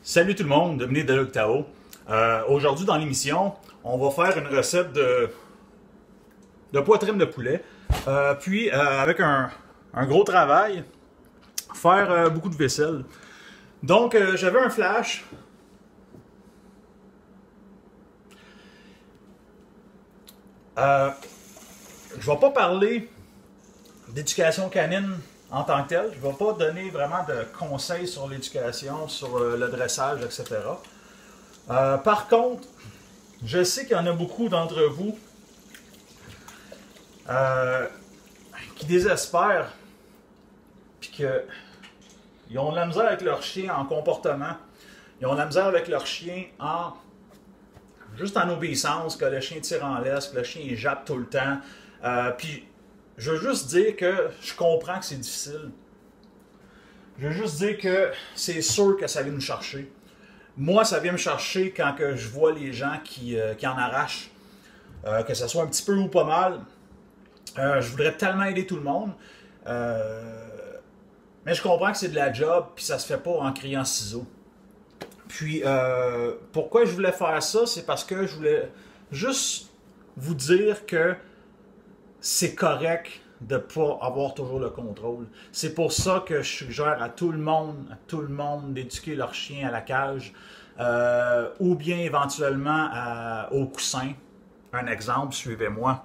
Salut tout le monde, Dominique de Tao. Aujourd'hui dans l'émission, on va faire une recette de poitrine de poulet. Puis avec un gros travail, faire beaucoup de vaisselle. Donc j'avais un flash. Je ne vais pas parler d'éducation canine en tant que tel. Je ne vais pas donner vraiment de conseils sur l'éducation, sur le dressage, etc. Par contre, je sais qu'il y en a beaucoup d'entre vous qui désespèrent puis qu'ils ont de la misère avec leur chien en comportement. Ils ont de la misère avec leur chien juste en obéissance, que le chien tire en laisse, que le chien jappe tout le temps. Puis je veux juste dire que je comprends que c'est difficile. Je veux juste dire que c'est sûr que ça vient nous chercher. Moi, ça vient me chercher quand que je vois les gens qui en arrachent. Que ce soit un petit peu ou pas mal. Je voudrais tellement aider tout le monde. Mais je comprends que c'est de la job, puis ça se fait pas en criant ciseaux. Puis, pourquoi je voulais faire ça, c'est parce que je voulais juste vous dire que c'est correct de ne pas avoir toujours le contrôle. C'est pour ça que je suggère à tout le monde d'éduquer leur chien à la cage ou bien éventuellement au coussin. Un exemple, suivez-moi.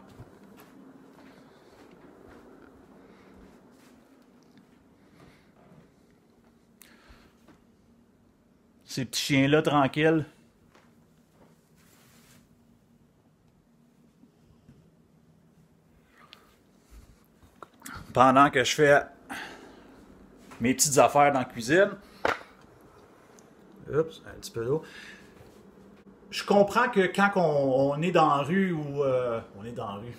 Ces petits chiens-là tranquilles. Pendant que je fais mes petites affaires dans la cuisine. Oups, un petit peu d'eau. Je comprends que quand on est dans la rue ou on est dans la rue.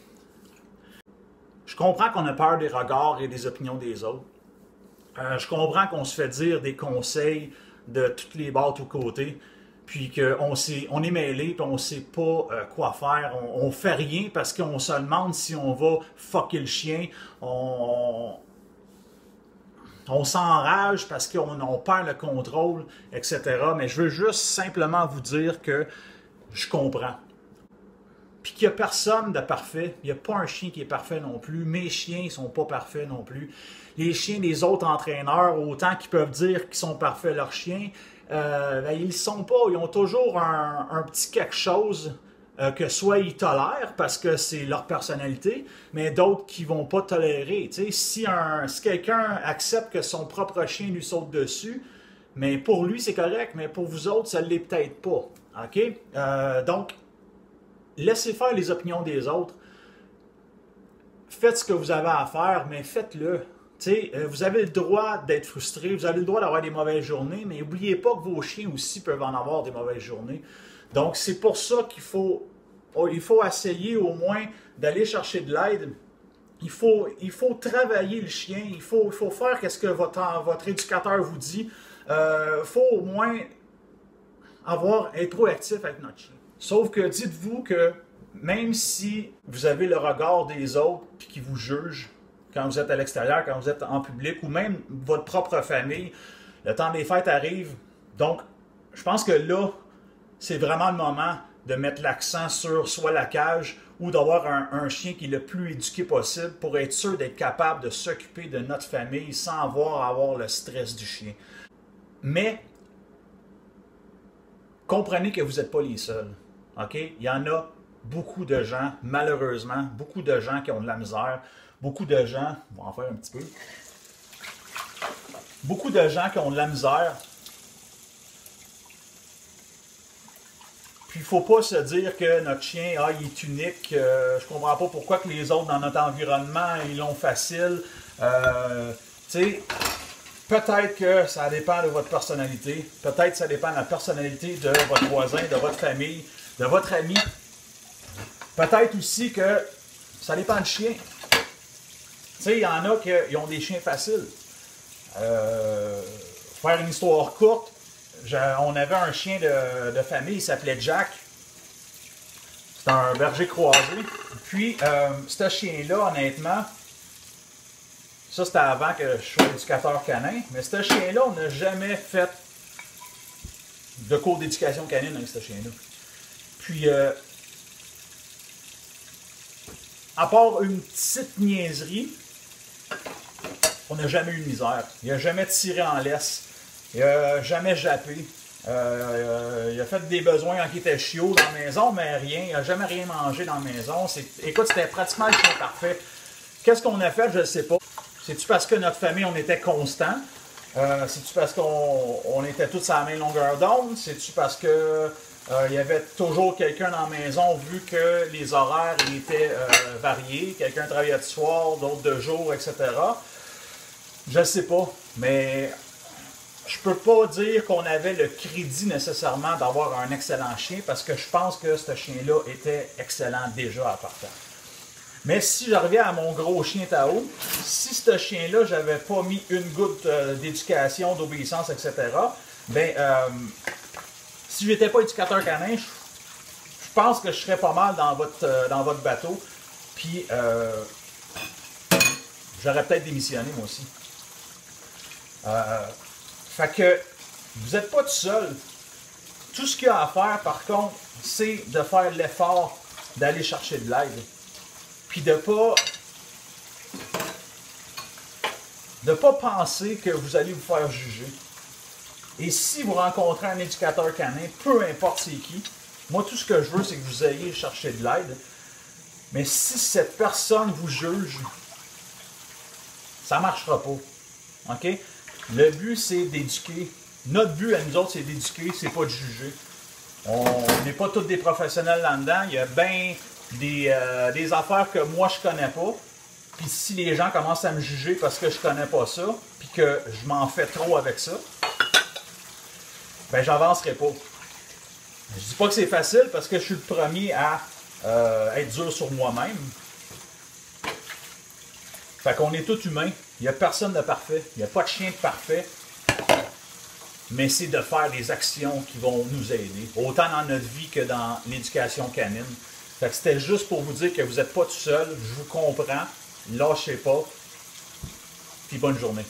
Je comprends qu'on a peur des regards et des opinions des autres. Je comprends qu'on se fait dire des conseils de toutes les bords, tous côtés, puis qu'on est mêlé, puis on ne sait pas quoi faire. On fait rien parce qu'on se demande si on va fucker le chien. On s'enrage parce qu'on perd le contrôle, etc. Mais je veux juste simplement vous dire que je comprends. Puis qu'il n'y a personne de parfait. Il n'y a pas un chien qui est parfait non plus. Mes chiens ne sont pas parfaits non plus. Les chiens des autres entraîneurs, autant qu'ils peuvent dire qu'ils sont parfaits, leurs chiens, ben, ils ne le sont pas. Ils ont toujours un petit quelque chose que soit ils tolèrent parce que c'est leur personnalité, mais d'autres qui ne vont pas tolérer. Tu sais, si quelqu'un accepte que son propre chien lui saute dessus, mais pour lui c'est correct, mais pour vous autres, ça ne l'est peut-être pas. OK? Donc, laissez faire les opinions des autres. Faites ce que vous avez à faire, mais faites-le. Vous avez le droit d'être frustré, vous avez le droit d'avoir des mauvaises journées, mais n'oubliez pas que vos chiens aussi peuvent en avoir des mauvaises journées. Donc, c'est pour ça qu'il faut essayer au moins d'aller chercher de l'aide. Il faut travailler le chien, il faut faire ce que votre éducateur vous dit. Il faut au moins être proactif avec notre chien. Sauf que dites-vous que même si vous avez le regard des autres et qui vous jugent quand vous êtes à l'extérieur, quand vous êtes en public, ou même votre propre famille, le temps des fêtes arrive. Donc, je pense que là, c'est vraiment le moment de mettre l'accent sur soit la cage ou d'avoir un chien qui est le plus éduqué possible pour être sûr d'être capable de s'occuper de notre famille sans avoir le stress du chien. Mais, comprenez que vous n'êtes pas les seuls. Okay? Il y en a beaucoup de gens, malheureusement, beaucoup de gens qui ont de la misère, beaucoup de gens, on va en faire un petit peu, beaucoup de gens qui ont de la misère. Puis il ne faut pas se dire que notre chien, il est unique, je ne comprends pas pourquoi que les autres dans notre environnement, ils l'ont facile. Tu sais, peut-être que ça dépend de votre personnalité, peut-être que ça dépend de la personnalité de votre voisin, de votre famille, de votre ami. Peut-être aussi que ça dépend du chien. Tu sais, il y en a qui ont des chiens faciles. Faire une histoire courte, on avait un chien de famille, il s'appelait Jack. C'était un berger croisé. Puis, ce chien-là, honnêtement, ça c'était avant que je sois éducateur canin, mais ce chien-là, on n'a jamais fait de cours d'éducation canine avec ce chien-là. Puis, à part une petite niaiserie, on n'a jamais eu de misère. Il n'a jamais tiré en laisse. Il n'a jamais jappé. Il a fait des besoins quand il était chiot dans la maison, mais rien. Il n'a jamais rien mangé dans la maison. Écoute, c'était pratiquement le chien parfait. Qu'est-ce qu'on a fait? Je ne sais pas. C'est-tu parce que notre famille, on était constant? C'est-tu parce qu'on était tous à la même longueur d'onde? C'est-tu parce que il y avait toujours quelqu'un dans la maison, vu que les horaires étaient variés? Quelqu'un travaillait de soir, d'autres de jour, etc. Je ne sais pas, mais je peux pas dire qu'on avait le crédit nécessairement d'avoir un excellent chien, parce que je pense que ce chien-là était excellent déjà à partant. Mais si je reviens à mon gros chien Tao, si ce chien-là, j'avais pas mis une goutte d'éducation, d'obéissance, etc., ben, si je n'étais pas éducateur canin, je pense que je serais pas mal dans votre bateau. Puis, j'aurais peut-être démissionné moi aussi. Fait que, vous n'êtes pas tout seul. Tout ce qu'il y a à faire, par contre, c'est de faire l'effort d'aller chercher de l'aide. Puis de pas penser que vous allez vous faire juger. Et si vous rencontrez un éducateur canin, peu importe c'est qui, moi tout ce que je veux, c'est que vous ayez cherché de l'aide. Mais si cette personne vous juge, ça ne marchera pas. OK? Le but, c'est d'éduquer. Notre but à nous autres, c'est d'éduquer, c'est pas de juger. On n'est pas tous des professionnels là-dedans. Il y a bien des affaires que moi, je connais pas. Puis si les gens commencent à me juger parce que je connais pas ça, puis que je m'en fais trop avec ça, ben j'avancerai pas. Je dis pas que c'est facile parce que je suis le premier à être dur sur moi-même. Fait qu'on est tous humains. Il n'y a personne de parfait. Il n'y a pas de chien de parfait. Mais c'est de faire des actions qui vont nous aider. Autant dans notre vie que dans l'éducation canine. Fait que c'était juste pour vous dire que vous n'êtes pas tout seul. Je vous comprends. Lâchez pas. Puis bonne journée.